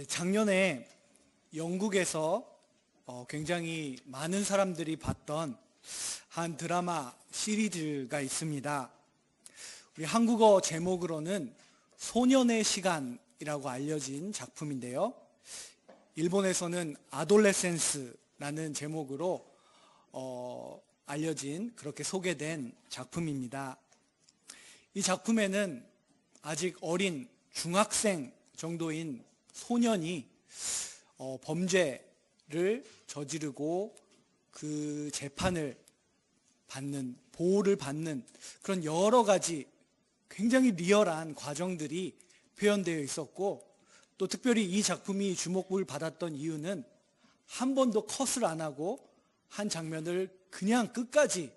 작년에 영국에서 굉장히 많은 사람들이 봤던 한 드라마 시리즈가 있습니다. 우리 한국어 제목으로는 소년의 시간이라고 알려진 작품인데요. 일본에서는 아돌레센스라는 제목으로 알려진, 그렇게 소개된 작품입니다. 이 작품에는 아직 어린 중학생 정도인 소년이 범죄를 저지르고 그 재판을 받는, 보호를 받는 그런 여러 가지 굉장히 리얼한 과정들이 표현되어 있었고, 또 특별히 이 작품이 주목을 받았던 이유는 한 번도 컷을 안 하고 한 장면을 그냥 끝까지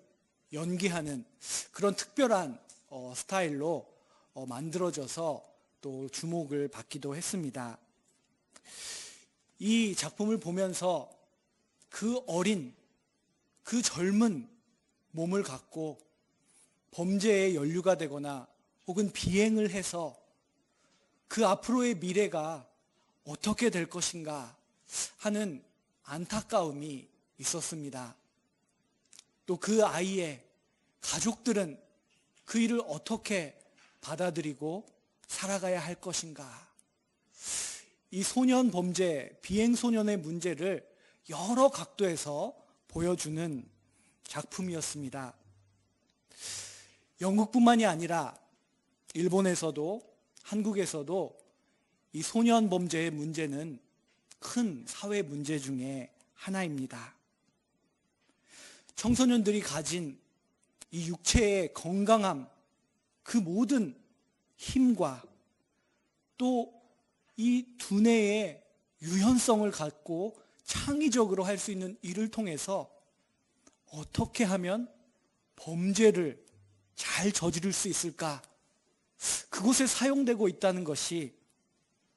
연기하는 그런 특별한 스타일로 만들어져서 또 주목을 받기도 했습니다. 이 작품을 보면서 그 어린, 그 젊은 몸을 갖고 범죄에 연루가 되거나 혹은 비행을 해서 그 앞으로의 미래가 어떻게 될 것인가 하는 안타까움이 있었습니다. 또 그 아이의 가족들은 그 일을 어떻게 받아들이고 살아가야 할 것인가. 이 소년 범죄, 비행소년의 문제를 여러 각도에서 보여주는 작품이었습니다. 영국뿐만이 아니라 일본에서도 한국에서도 이 소년 범죄의 문제는 큰 사회 문제 중에 하나입니다. 청소년들이 가진 이 육체의 건강함, 그 모든 힘과 또 이 두뇌의 유연성을 갖고 창의적으로 할 수 있는 일을 통해서 어떻게 하면 범죄를 잘 저지를 수 있을까? 그곳에 사용되고 있다는 것이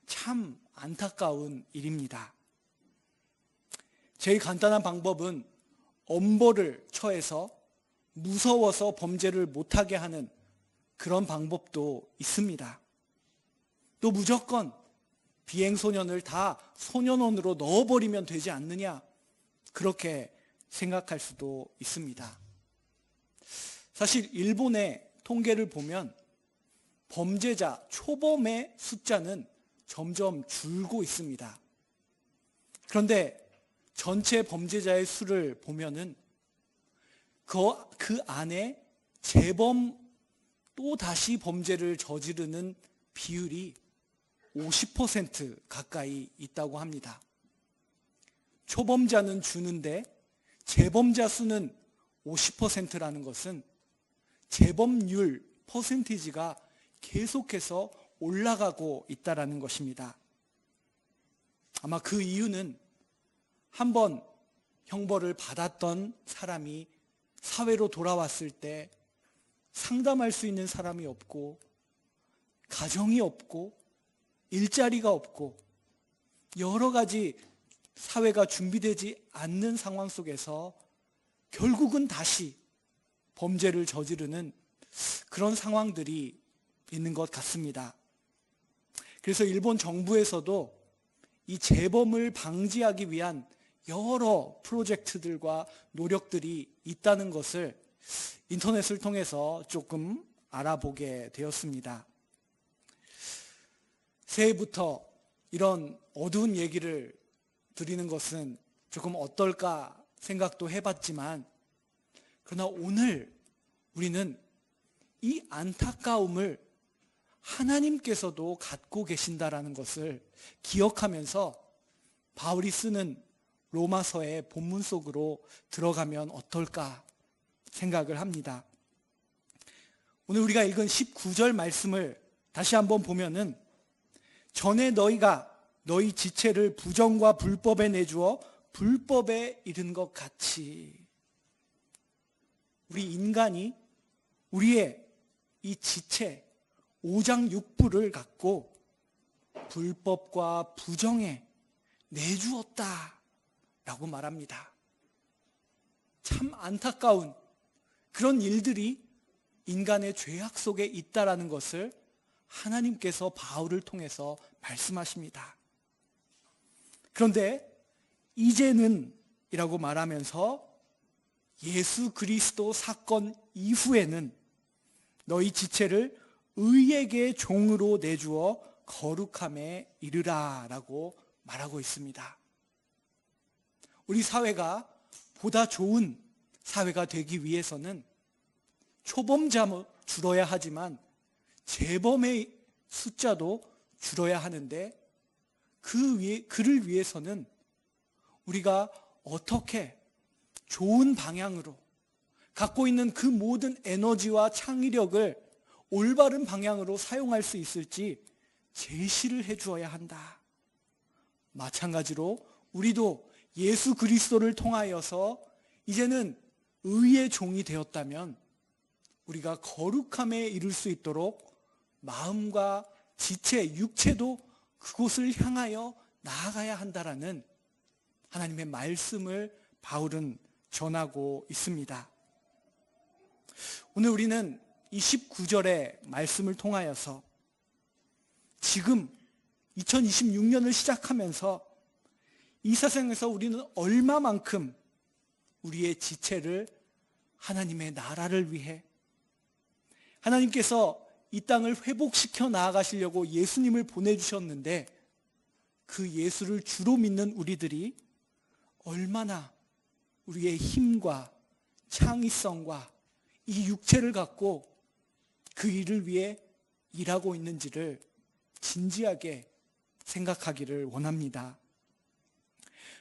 참 안타까운 일입니다. 제일 간단한 방법은 엄벌을 처해서 무서워서 범죄를 못하게 하는 그런 방법도 있습니다. 또 무조건 비행소년을 다 소년원으로 넣어버리면 되지 않느냐, 그렇게 생각할 수도 있습니다. 사실 일본의 통계를 보면 범죄자, 초범의 숫자는 점점 줄고 있습니다. 그런데 전체 범죄자의 수를 보면은 그 안에 재범, 또 다시 범죄를 저지르는 비율이 50% 가까이 있다고 합니다. 초범자는 주는데 재범자 수는 50%라는 것은 재범률 퍼센티지가 계속해서 올라가고 있다는 것입니다. 아마 그 이유는 한번 형벌을 받았던 사람이 사회로 돌아왔을 때 상담할 수 있는 사람이 없고, 가정이 없고, 일자리가 없고, 여러 가지 사회가 준비되지 않는 상황 속에서 결국은 다시 범죄를 저지르는 그런 상황들이 있는 것 같습니다. 그래서 일본 정부에서도 이 재범을 방지하기 위한 여러 프로젝트들과 노력들이 있다는 것을 인터넷을 통해서 조금 알아보게 되었습니다. 새해부터 이런 어두운 얘기를 드리는 것은 조금 어떨까 생각도 해봤지만, 그러나 오늘 우리는 이 안타까움을 하나님께서도 갖고 계신다라는 것을 기억하면서 바울이 쓰는 로마서의 본문 속으로 들어가면 어떨까 생각을 합니다. 오늘 우리가 읽은 19절 말씀을 다시 한번 보면은, 전에 너희가 너희 지체를 부정과 불법에 내주어 불법에 이른 것 같이, 우리 인간이 우리의 이 지체, 오장육부를 갖고 불법과 부정에 내주었다라고 말합니다. 참 안타까운 그런 일들이 인간의 죄악 속에 있다라는 것을 하나님께서 바울을 통해서 말씀하십니다. 그런데 이제는 이라고 말하면서 예수 그리스도 사건 이후에는 너희 지체를 의에게 종으로 내주어 거룩함에 이르라 라고 말하고 있습니다. 우리 사회가 보다 좋은 사회가 되기 위해서는 초범자 줄어야 하지만 재범의 숫자도 줄어야 하는데 그를 위해서는 우리가 어떻게 좋은 방향으로 갖고 있는 그 모든 에너지와 창의력을 올바른 방향으로 사용할 수 있을지 제시를 해 주어야 한다. 마찬가지로 우리도 예수 그리스도를 통하여서 이제는 의의 종이 되었다면 우리가 거룩함에 이를 수 있도록 마음과 지체, 육체도 그곳을 향하여 나아가야 한다라는 하나님의 말씀을 바울은 전하고 있습니다. 오늘 우리는 이 19절의 말씀을 통하여서 지금 2026년을 시작하면서 이 세상에서 우리는 얼마만큼 우리의 지체를 하나님의 나라를 위해 하나님께서 이 땅을 회복시켜 나아가시려고 예수님을 보내주셨는데 그 예수를 주로 믿는 우리들이 얼마나 우리의 힘과 창의성과 이 육체를 갖고 그 일을 위해 일하고 있는지를 진지하게 생각하기를 원합니다.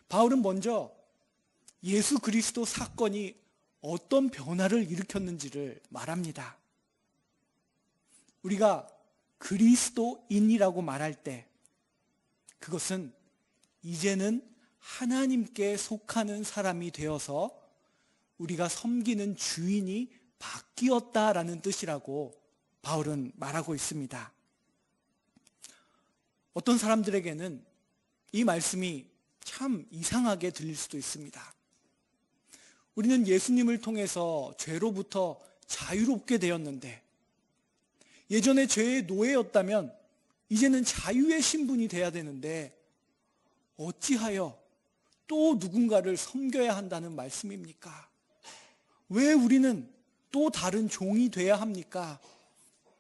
바울은 먼저 예수 그리스도 사건이 어떤 변화를 일으켰는지를 말합니다. 우리가 그리스도인이라고 말할 때 그것은 이제는 하나님께 속하는 사람이 되어서 우리가 섬기는 주인이 바뀌었다라는 뜻이라고 바울은 말하고 있습니다. 어떤 사람들에게는 이 말씀이 참 이상하게 들릴 수도 있습니다. 우리는 예수님을 통해서 죄로부터 자유롭게 되었는데 예전에 죄의 노예였다면 이제는 자유의 신분이 돼야 되는데 어찌하여 또 누군가를 섬겨야 한다는 말씀입니까? 왜 우리는 또 다른 종이 돼야 합니까?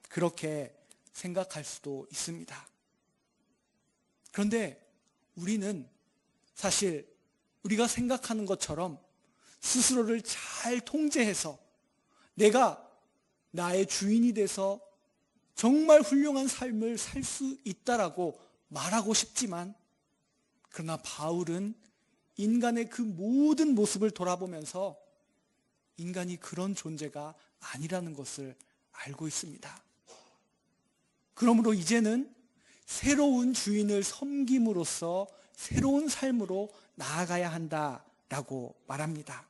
그렇게 생각할 수도 있습니다. 그런데 우리는 사실 우리가 생각하는 것처럼 스스로를 잘 통제해서 내가 나의 주인이 돼서 정말 훌륭한 삶을 살 수 있다라고 말하고 싶지만 그러나 바울은 인간의 그 모든 모습을 돌아보면서 인간이 그런 존재가 아니라는 것을 알고 있습니다. 그러므로 이제는 새로운 주인을 섬김으로써 새로운 삶으로 나아가야 한다라고 말합니다.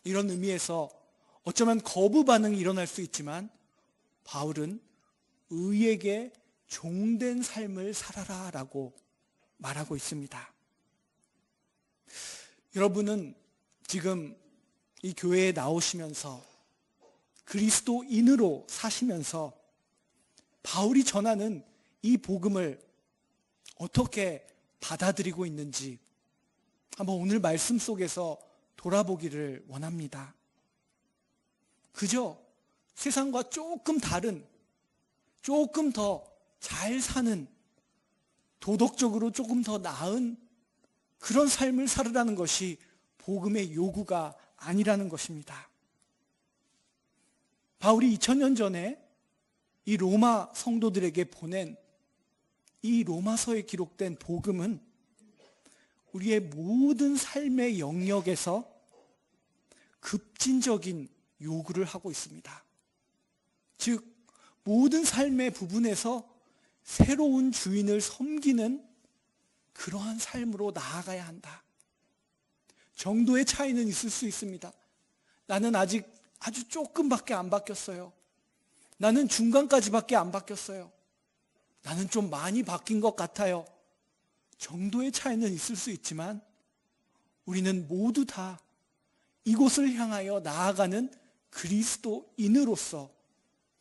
이런 의미에서 어쩌면 거부 반응이 일어날 수 있지만 바울은 의에게 종된 삶을 살아라라고 말하고 있습니다. 여러분은 지금 이 교회에 나오시면서 그리스도인으로 사시면서 바울이 전하는 이 복음을 어떻게 받아들이고 있는지 한번 오늘 말씀 속에서 돌아보기를 원합니다. 그저 세상과 조금 다른, 조금 더 잘 사는, 도덕적으로 조금 더 나은 그런 삶을 살으라는 것이 복음의 요구가 아니라는 것입니다. 바울이 2000년 전에 이 로마 성도들에게 보낸 이 로마서에 기록된 복음은 우리의 모든 삶의 영역에서 급진적인 요구를 하고 있습니다. 즉 모든 삶의 부분에서 새로운 주인을 섬기는 그러한 삶으로 나아가야 한다. 정도의 차이는 있을 수 있습니다. 나는 아직 아주 조금밖에 안 바뀌었어요. 나는 중간까지밖에 안 바뀌었어요. 나는 좀 많이 바뀐 것 같아요. 정도의 차이는 있을 수 있지만 우리는 모두 다 이곳을 향하여 나아가는 그리스도인으로서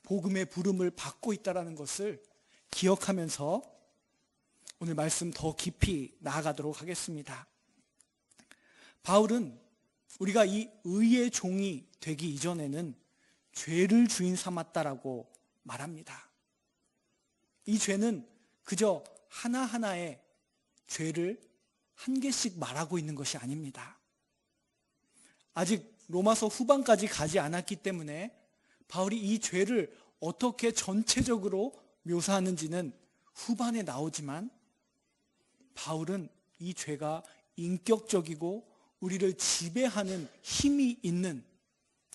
복음의 부름을 받고 있다는 것을 기억하면서 오늘 말씀 더 깊이 나아가도록 하겠습니다. 바울은 우리가 이 의의 종이 되기 이전에는 죄를 주인 삼았다라고 말합니다. 이 죄는 그저 하나하나의 죄를 한 개씩 말하고 있는 것이 아닙니다. 아직 로마서 후반까지 가지 않았기 때문에 바울이 이 죄를 어떻게 전체적으로 묘사하는지는 후반에 나오지만, 바울은 이 죄가 인격적이고 우리를 지배하는 힘이 있는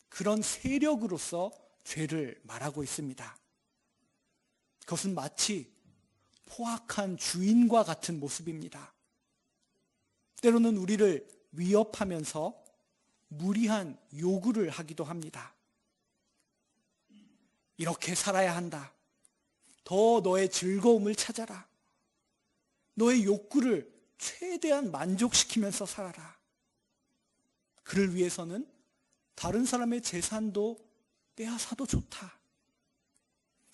그런 세력으로서 죄를 말하고 있습니다. 그것은 마치 포악한 주인과 같은 모습입니다. 때로는 우리를 위협하면서 무리한 요구를 하기도 합니다. 이렇게 살아야 한다. 더 너의 즐거움을 찾아라. 너의 욕구를 최대한 만족시키면서 살아라. 그를 위해서는 다른 사람의 재산도 빼앗아도 좋다.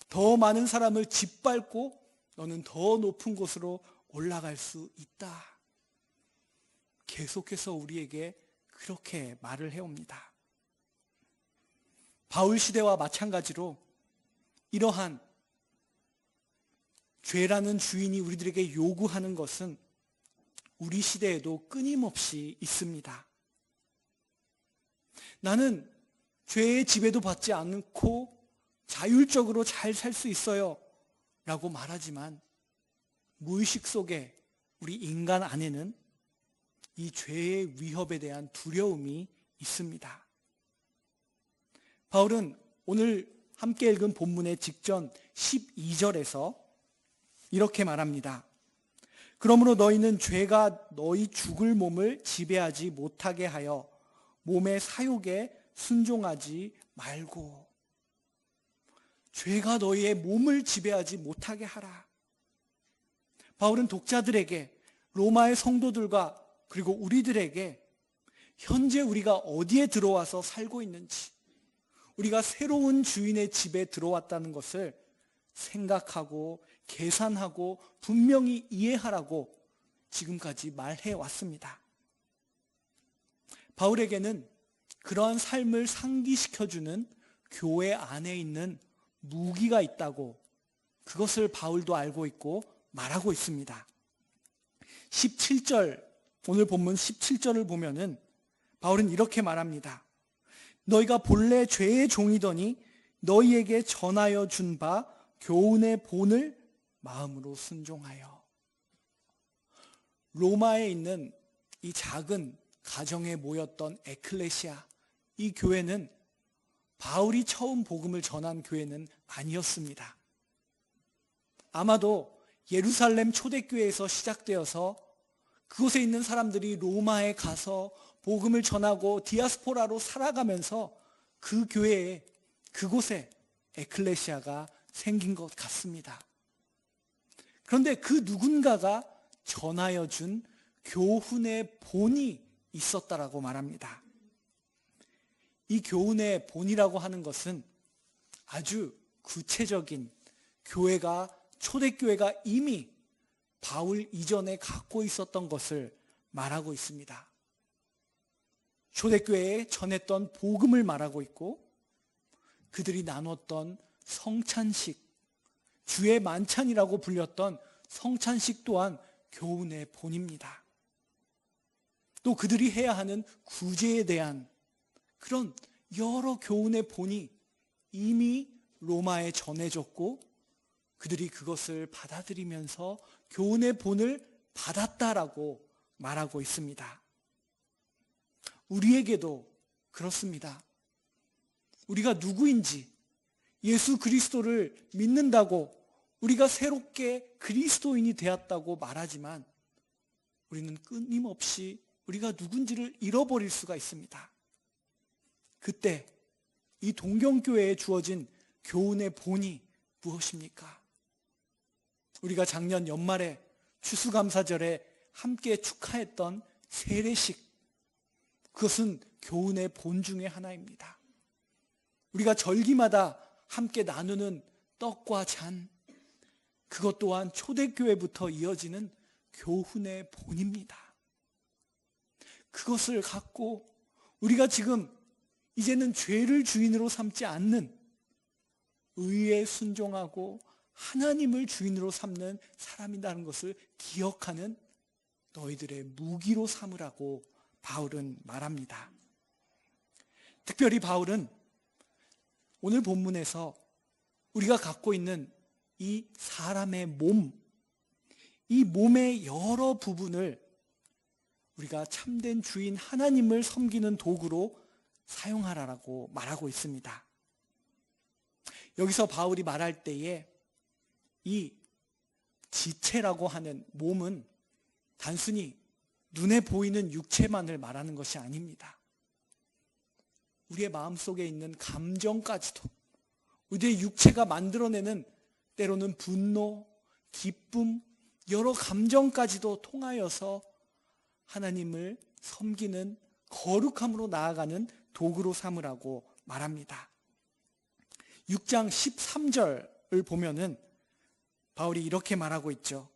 더 많은 사람을 짓밟고 너는 더 높은 곳으로 올라갈 수 있다. 계속해서 우리에게 그렇게 말을 해옵니다. 바울 시대와 마찬가지로 이러한 죄라는 주인이 우리들에게 요구하는 것은 우리 시대에도 끊임없이 있습니다. 나는 죄의 지배도 받지 않고 자율적으로 잘 살 수 있어요 라고 말하지만, 무의식 속에 우리 인간 안에는 이 죄의 위협에 대한 두려움이 있습니다. 바울은 오늘 함께 읽은 본문의 직전 12절에서 이렇게 말합니다. 그러므로 너희는 죄가 너희 죽을 몸을 지배하지 못하게 하여 몸의 사욕에 순종하지 말고. 죄가 너희의 몸을 지배하지 못하게 하라. 바울은 독자들에게, 로마의 성도들과 그리고 우리들에게 현재 우리가 어디에 들어와서 살고 있는지, 우리가 새로운 주인의 집에 들어왔다는 것을 생각하고 계산하고 분명히 이해하라고 지금까지 말해 왔습니다. 바울에게는 그러한 삶을 상기시켜주는 교회 안에 있는 무기가 있다고, 그것을 바울도 알고 있고 말하고 있습니다. 17절, 오늘 본문 17절을 보면은 바울은 이렇게 말합니다. 너희가 본래 죄의 종이더니 너희에게 전하여 준 바 교훈의 본을 마음으로 순종하여. 로마에 있는 이 작은 가정에 모였던 에클레시아, 이 교회는 바울이 처음 복음을 전한 교회는 아니었습니다. 아마도 예루살렘 초대교회에서 시작되어서 그곳에 있는 사람들이 로마에 가서 복음을 전하고 디아스포라로 살아가면서 그 교회에, 그곳에 에클레시아가 생긴 것 같습니다. 그런데 그 누군가가 전하여 준 교훈의 본이 있었다라고 말합니다. 이 교훈의 본이라고 하는 것은 아주 구체적인, 초대교회가 이미 바울 이전에 갖고 있었던 것을 말하고 있습니다. 초대교회에 전했던 복음을 말하고 있고, 그들이 나눴던 성찬식, 주의 만찬이라고 불렸던 성찬식 또한 교훈의 본입니다. 또 그들이 해야 하는 구제에 대한 그런 여러 교훈의 본이 이미 로마에 전해졌고, 그들이 그것을 받아들이면서 교훈의 본을 받았다라고 말하고 있습니다. 우리에게도 그렇습니다. 우리가 누구인지, 예수 그리스도를 믿는다고 우리가 새롭게 그리스도인이 되었다고 말하지만, 우리는 끊임없이 우리가 누군지를 잃어버릴 수가 있습니다. 그때 이 동경교회에 주어진 교훈의 본이 무엇입니까? 우리가 작년 연말에 추수감사절에 함께 축하했던 세례식, 그것은 교훈의 본 중에 하나입니다. 우리가 절기마다 함께 나누는 떡과 잔, 그것 또한 초대교회부터 이어지는 교훈의 본입니다. 그것을 갖고 우리가 지금 이제는 죄를 주인으로 삼지 않는 의에 순종하고 하나님을 주인으로 삼는 사람이라는 것을 기억하는 너희들의 무기로 삼으라고 바울은 말합니다. 특별히 바울은 오늘 본문에서 우리가 갖고 있는 이 사람의 몸, 이 몸의 여러 부분을 우리가 참된 주인 하나님을 섬기는 도구로 사용하라고 말하고 있습니다. 여기서 바울이 말할 때에 이 지체라고 하는 몸은 단순히 눈에 보이는 육체만을 말하는 것이 아닙니다. 우리의 마음속에 있는 감정까지도, 우리의 육체가 만들어내는 때로는 분노, 기쁨, 여러 감정까지도 통하여서 하나님을 섬기는 거룩함으로 나아가는 도구로 삼으라고 말합니다. 6장 13절을 보면은 바울이 이렇게 말하고 있죠.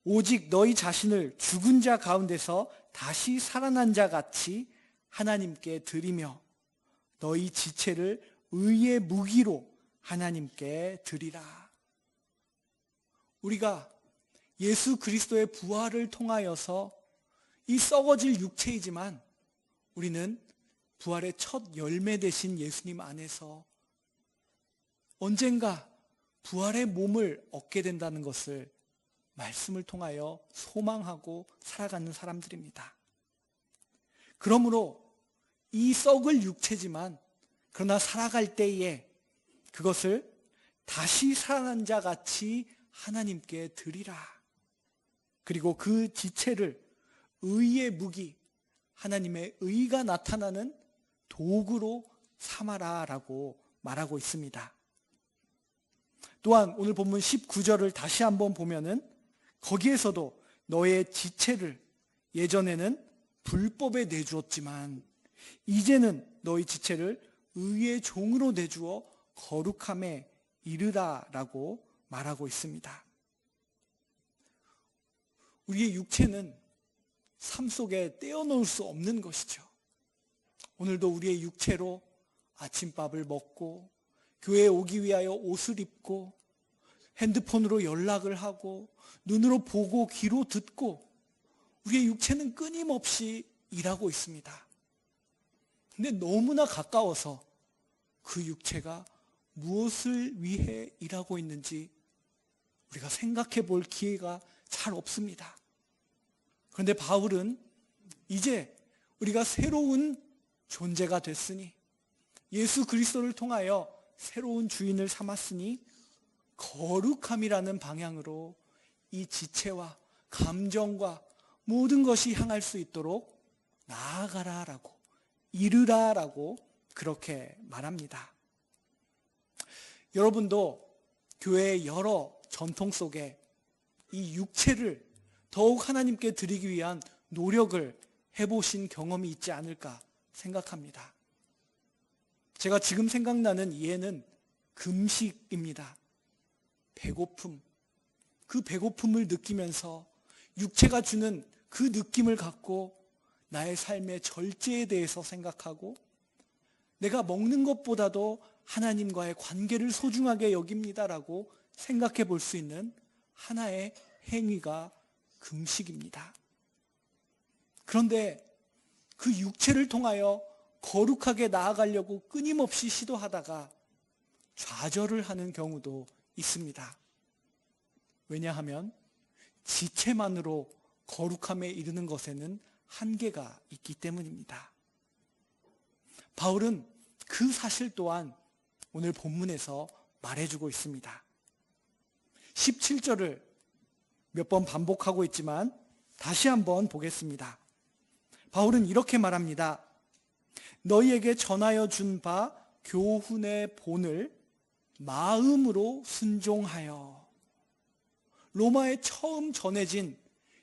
오직 너희 자신을 죽은 자 가운데서 다시 살아난 자 같이 하나님께 드리며 너희 지체를 의의 무기로 하나님께 드리라. 우리가 예수 그리스도의 부활을 통하여서 이 썩어질 육체이지만 우리는 부활의 첫 열매 되신 예수님 안에서 언젠가 부활의 몸을 얻게 된다는 것을 말씀을 통하여 소망하고 살아가는 사람들입니다. 그러므로 이 썩을 육체지만 그러나 살아갈 때에 그것을 다시 살아난 자 같이 하나님께 드리라. 그리고 그 지체를 의의 무기, 하나님의 의가 나타나는 도구로 삼아라라고 말하고 있습니다. 또한 오늘 본문 19절을 다시 한번 보면은 거기에서도 너의 지체를 예전에는 불법에 내주었지만 이제는 너희 지체를 의의 종으로 내주어 거룩함에 이르라라고 말하고 있습니다. 우리의 육체는 삶 속에 떼어놓을 수 없는 것이죠. 오늘도 우리의 육체로 아침밥을 먹고 교회에 오기 위하여 옷을 입고 핸드폰으로 연락을 하고 눈으로 보고 귀로 듣고 우리의 육체는 끊임없이 일하고 있습니다. 근데 너무나 가까워서 그 육체가 무엇을 위해 일하고 있는지 우리가 생각해 볼 기회가 잘 없습니다. 그런데 바울은 이제 우리가 새로운 존재가 됐으니 예수 그리스도를 통하여 새로운 주인을 삼았으니 거룩함이라는 방향으로 이 지체와 감정과 모든 것이 향할 수 있도록 나아가라라고 이르라라고 그렇게 말합니다. 여러분도 교회의 여러 전통 속에 이 육체를 더욱 하나님께 드리기 위한 노력을 해보신 경험이 있지 않을까 생각합니다. 제가 지금 생각나는 예는 금식입니다. 배고픔, 그 배고픔을 느끼면서 육체가 주는 그 느낌을 갖고 나의 삶의 절제에 대해서 생각하고 내가 먹는 것보다도 하나님과의 관계를 소중하게 여깁니다라고 생각해 볼 수 있는 하나의 행위가 금식입니다. 그런데 그 육체를 통하여 거룩하게 나아가려고 끊임없이 시도하다가 좌절을 하는 경우도 있습니다. 왜냐하면 지체만으로 거룩함에 이르는 것에는 한계가 있기 때문입니다. 바울은 그 사실 또한 오늘 본문에서 말해주고 있습니다. 17절을 몇 번 반복하고 있지만 다시 한번 보겠습니다. 바울은 이렇게 말합니다. 너희에게 전하여 준 바 교훈의 본을 마음으로 순종하여. 로마에 처음 전해진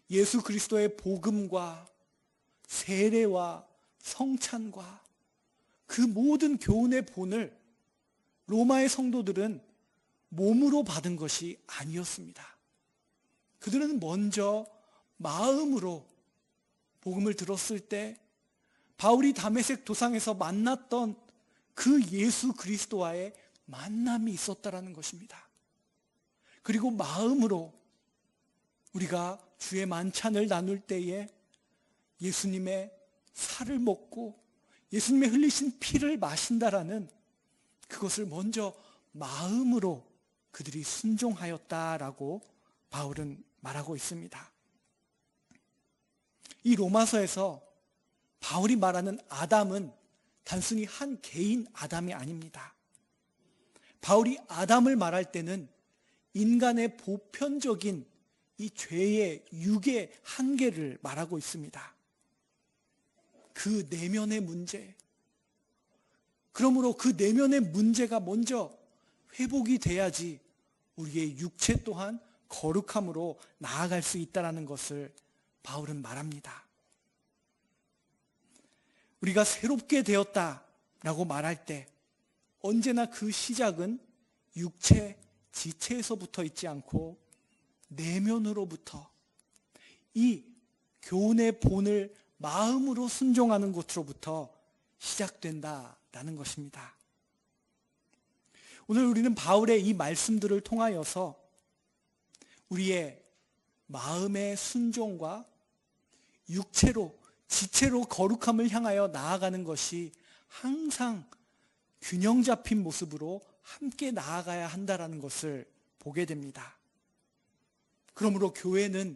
예수 그리스도의 복음과 세례와 성찬과 그 모든 교훈의 본을 로마의 성도들은 몸으로 받은 것이 아니었습니다. 그들은 먼저 마음으로 복음을 들었을 때 바울이 다메섹 도상에서 만났던 그 예수 그리스도와의 만남이 있었다라는 것입니다. 그리고 마음으로 우리가 주의 만찬을 나눌 때에 예수님의 살을 먹고 예수님의 흘리신 피를 마신다라는 그것을 먼저 마음으로 그들이 순종하였다라고 바울은 말하고 있습니다. 이 로마서에서 바울이 말하는 아담은 단순히 한 개인 아담이 아닙니다. 바울이 아담을 말할 때는 인간의 보편적인 이 죄의 육의 한계를 말하고 있습니다. 그 내면의 문제, 그러므로 그 내면의 문제가 먼저 회복이 돼야지 우리의 육체 또한 거룩함으로 나아갈 수 있다는 것을 바울은 말합니다. 우리가 새롭게 되었다라고 말할 때 언제나 그 시작은 육체, 지체에서부터 있지 않고 내면으로부터 이 교훈의 본을 마음으로 순종하는 곳으로부터 시작된다라는 것입니다. 오늘 우리는 바울의 이 말씀들을 통하여서 우리의 마음의 순종과 육체로, 지체로 거룩함을 향하여 나아가는 것이 항상 균형 잡힌 모습으로 함께 나아가야 한다는 것을 보게 됩니다. 그러므로 교회는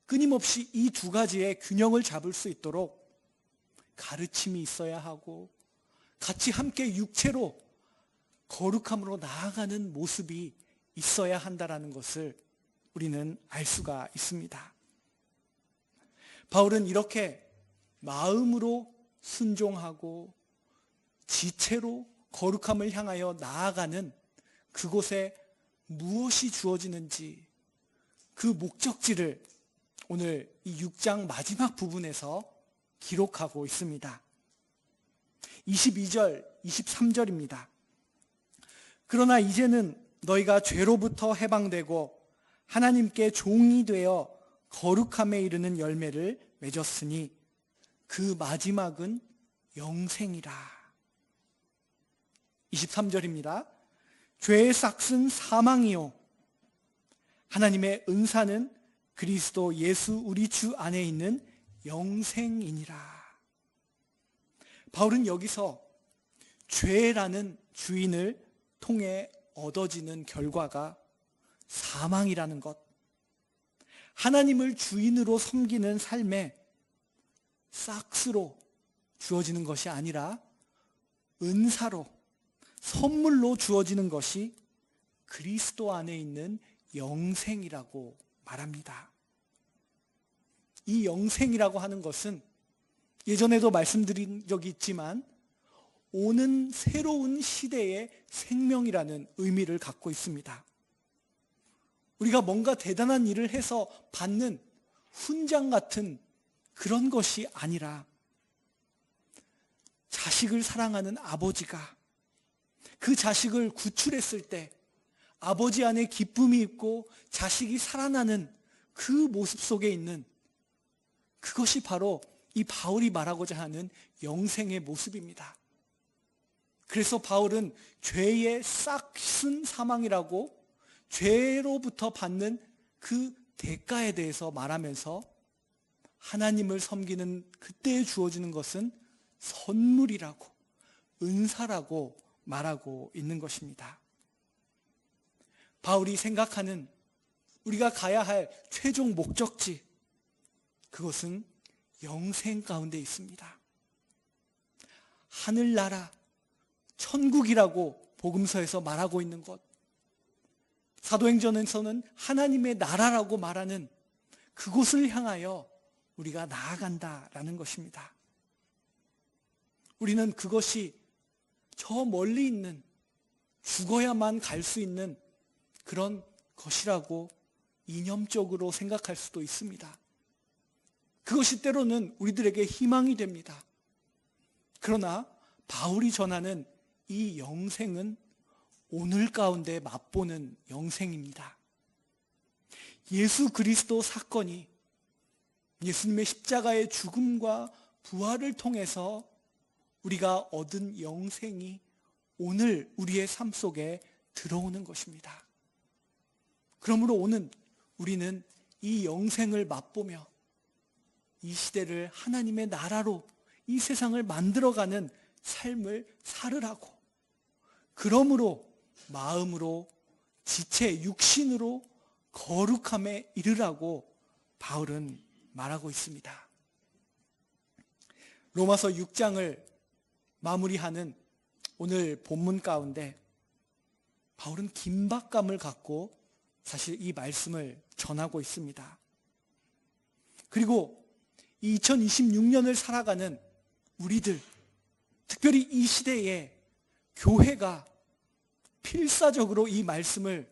끊임없이 이 두 가지의 균형을 잡을 수 있도록 가르침이 있어야 하고 같이 함께 육체로 거룩함으로 나아가는 모습이 있어야 한다는 것을 우리는 알 수가 있습니다. 바울은 이렇게 마음으로 순종하고 지체로 거룩함을 향하여 나아가는 그곳에 무엇이 주어지는지 그 목적지를 오늘 이 6장 마지막 부분에서 기록하고 있습니다. 22절, 23절입니다. 그러나 이제는 너희가 죄로부터 해방되고 하나님께 종이 되어 거룩함에 이르는 열매를 맺었으니 그 마지막은 영생이라. 23절입니다. 죄의 싹은 사망이요 하나님의 은사는 그리스도 예수 우리 주 안에 있는 영생이니라. 바울은 여기서 죄라는 주인을 통해 얻어지는 결과가 사망이라는 것, 하나님을 주인으로 섬기는 삶에 싹스로 주어지는 것이 아니라 은사로, 선물로 주어지는 것이 그리스도 안에 있는 영생이라고 말합니다. 이 영생이라고 하는 것은 예전에도 말씀드린 적이 있지만 오는 새로운 시대의 생명이라는 의미를 갖고 있습니다. 우리가 뭔가 대단한 일을 해서 받는 훈장 같은 그런 것이 아니라 자식을 사랑하는 아버지가 그 자식을 구출했을 때 아버지 안에 기쁨이 있고 자식이 살아나는 그 모습 속에 있는 그것이 바로 이 바울이 말하고자 하는 영생의 모습입니다. 그래서 바울은 죄의 싹슨 사망이라고 죄로부터 받는 그 대가에 대해서 말하면서 하나님을 섬기는 그때에 주어지는 것은 선물이라고, 은사라고 말하고 있는 것입니다. 바울이 생각하는 우리가 가야 할 최종 목적지, 그것은 영생 가운데 있습니다. 하늘나라, 천국이라고 복음서에서 말하고 있는 것, 사도행전에서는 하나님의 나라라고 말하는 그곳을 향하여 우리가 나아간다라는 것입니다. 우리는 그것이 저 멀리 있는 죽어야만 갈 수 있는 그런 것이라고 이념적으로 생각할 수도 있습니다. 그것이 때로는 우리들에게 희망이 됩니다. 그러나 바울이 전하는 이 영생은 오늘 가운데 맛보는 영생입니다. 예수 그리스도 사건이 예수님의 십자가의 죽음과 부활을 통해서 우리가 얻은 영생이 오늘 우리의 삶 속에 들어오는 것입니다. 그러므로 오늘 우리는 이 영생을 맛보며 이 시대를 하나님의 나라로 이 세상을 만들어가는 삶을 살으라고, 그러므로 마음으로 지체 육신으로 거룩함에 이르라고 바울은 말하고 있습니다. 로마서 6장을 마무리하는 오늘 본문 가운데 바울은 긴박감을 갖고 사실 이 말씀을 전하고 있습니다. 그리고 2026년을 살아가는 우리들, 특별히 이 시대에 교회가 필사적으로 이 말씀을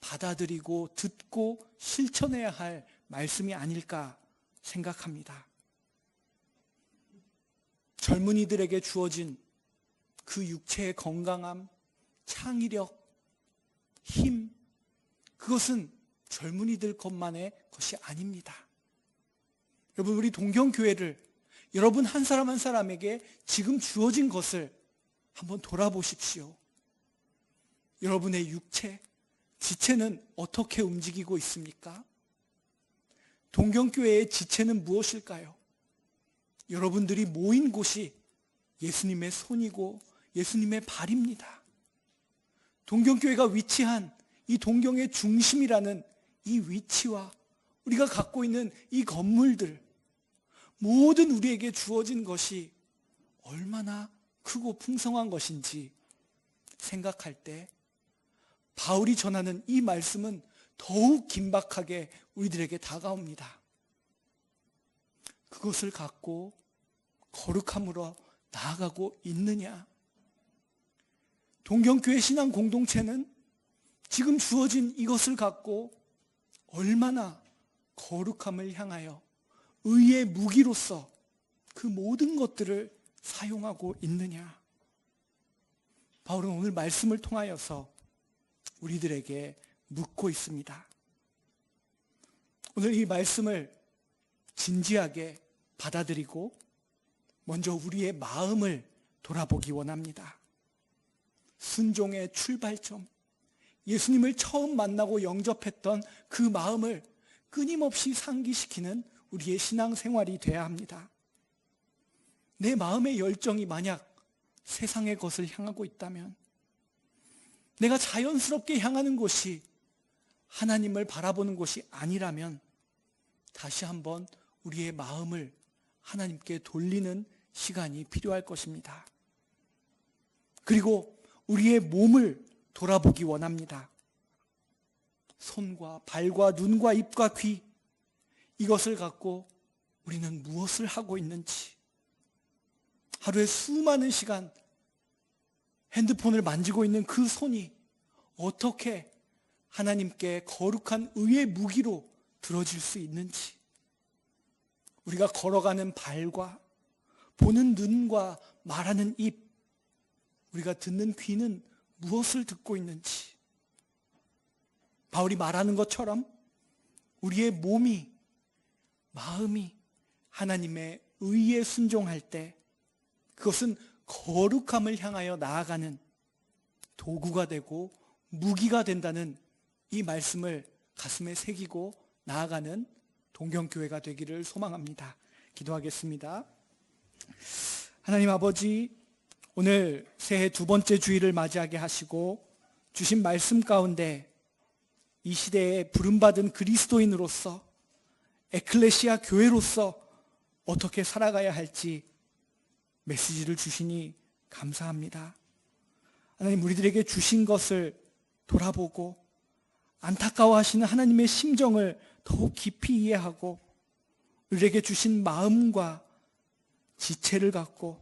받아들이고 듣고 실천해야 할 말씀이 아닐까 생각합니다. 젊은이들에게 주어진 그 육체의 건강함, 창의력, 힘, 그것은 젊은이들 것만의 것이 아닙니다. 여러분, 우리 동경교회를 여러분 한 사람 한 사람에게 지금 주어진 것을 한번 돌아보십시오. 여러분의 육체, 지체는 어떻게 움직이고 있습니까? 동경교회의 지체는 무엇일까요? 여러분들이 모인 곳이 예수님의 손이고 예수님의 발입니다. 동경교회가 위치한 이 동경의 중심이라는 이 위치와 우리가 갖고 있는 이 건물들, 모든 우리에게 주어진 것이 얼마나 크고 풍성한 것인지 생각할 때 바울이 전하는 이 말씀은 더욱 긴박하게 우리들에게 다가옵니다. 그것을 갖고 거룩함으로 나아가고 있느냐? 동경교회 신앙 공동체는 지금 주어진 이것을 갖고 얼마나 거룩함을 향하여 의의 무기로서 그 모든 것들을 사용하고 있느냐? 바울은 오늘 말씀을 통하여서 우리들에게 묻고 있습니다. 오늘 이 말씀을 진지하게 받아들이고 먼저 우리의 마음을 돌아보기 원합니다. 순종의 출발점, 예수님을 처음 만나고 영접했던 그 마음을 끊임없이 상기시키는 우리의 신앙생활이 돼야 합니다. 내 마음의 열정이 만약 세상의 것을 향하고 있다면, 내가 자연스럽게 향하는 곳이 하나님을 바라보는 곳이 아니라면 다시 한번 우리의 마음을 하나님께 돌리는 시간이 필요할 것입니다. 그리고 우리의 몸을 돌아보기 원합니다. 손과 발과 눈과 입과 귀, 이것을 갖고 우리는 무엇을 하고 있는지, 하루에 수많은 시간 핸드폰을 만지고 있는 그 손이 어떻게 하나님께 거룩한 의의 무기로 들어질 수 있는지, 우리가 걸어가는 발과 보는 눈과 말하는 입, 우리가 듣는 귀는 무엇을 듣고 있는지, 바울이 말하는 것처럼 우리의 몸이, 마음이 하나님의 의에 순종할 때 그것은 거룩함을 향하여 나아가는 도구가 되고 무기가 된다는 이 말씀을 가슴에 새기고 나아가는 동경교회가 되기를 소망합니다. 기도하겠습니다. 하나님 아버지, 오늘 새해 두 번째 주일을 맞이하게 하시고 주신 말씀 가운데 이 시대에 부름받은 그리스도인으로서, 에클레시아 교회로서 어떻게 살아가야 할지 메시지를 주시니 감사합니다. 하나님, 우리들에게 주신 것을 돌아보고 안타까워하시는 하나님의 심정을 더욱 깊이 이해하고 우리에게 주신 마음과 지체를 갖고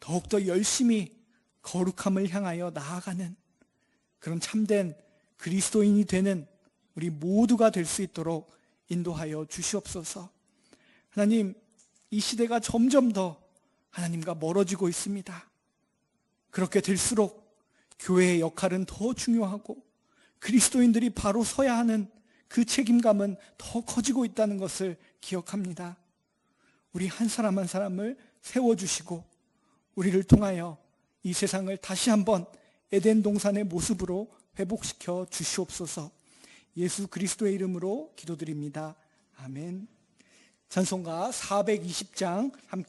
더욱더 열심히 거룩함을 향하여 나아가는 그런 참된 그리스도인이 되는 우리 모두가 될 수 있도록 인도하여 주시옵소서. 하나님, 이 시대가 점점 더 하나님과 멀어지고 있습니다. 그렇게 될수록 교회의 역할은 더 중요하고 그리스도인들이 바로 서야 하는 그 책임감은 더 커지고 있다는 것을 기억합니다. 우리 한 사람 한 사람을 세워주시고 우리를 통하여 이 세상을 다시 한번 에덴 동산의 모습으로 회복시켜 주시옵소서. 예수 그리스도의 이름으로 기도드립니다. 아멘. 찬송가 420장 함께